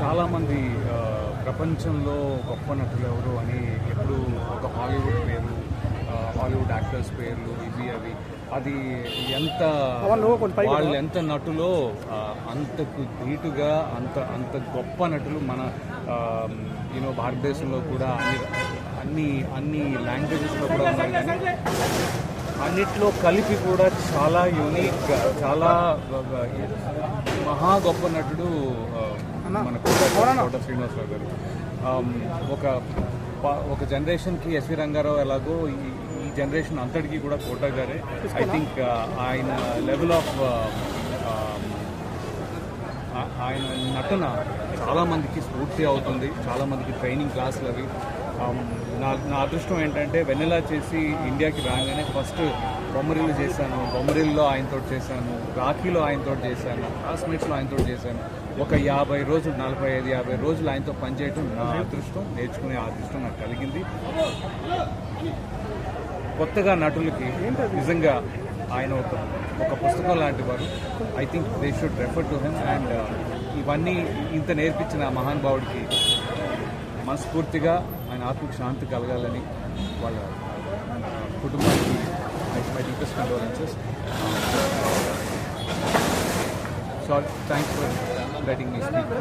చాలామంది ప్రపంచంలో గొప్ప నటులు ఎవరు అని ఎప్పుడు ఒక హాలీవుడ్ పేరు, హాలీవుడ్ యాక్టర్స్ పేర్లు ఇవి అవి అది ఎంత వాళ్ళు ఎంత నటులో అంతకు ధీటుగా అంత గొప్ప నటులు మన భారతదేశంలో కూడా అన్ని లాంగ్వేజెస్లో కూడా ఉన్నారు. కానీ అన్నిట్లో కలిపి కూడా చాలా యూనిక్గా చాలా మహా గొప్ప నటుడు మన కోట శ్రీనివాసరావు గారు. ఒక జనరేషన్కి ఎస్వి రంగారావు ఎలాగో ఈ జనరేషన్ అంతటికీ కూడా కోట గారే. ఐ థింక్ ఆయన లెవెల్ ఆఫ్ ఆయన నటన చాలామందికి స్ఫూర్తి అవుతుంది, చాలామందికి ట్రైనింగ్ క్లాసులు అవి. నా అదృష్టం ఏంటంటే వెన్నెలా చేసి ఇండియాకి రాగానే ఫస్ట్ బొమ్మరిల్లు చేశాను, బొమ్మరిల్లో ఆయనతో చేశాను, రాఖీలో ఆయనతో చేశాను, క్లాస్మేట్స్లో ఆయనతో చేశాను. ఒక 50 రోజులు 45-50 రోజులు ఆయనతో పనిచేయడం నా అదృష్టం, నేర్చుకునే అదృష్టం నాకు కలిగింది. కొత్తగా నటులకి నిజంగా ఆయన ఒక పుస్తకం లాంటి వారు. I think they should refer to him. And ఇవన్నీ ఇంత నేర్పించిన మహానుభావుడికి మనస్ఫూర్తిగా ఆయన ఆత్మకు శాంతి కలగాలని వాళ్ళ కుటుంబానికి my deepest condolences. So thanks for letting me speak.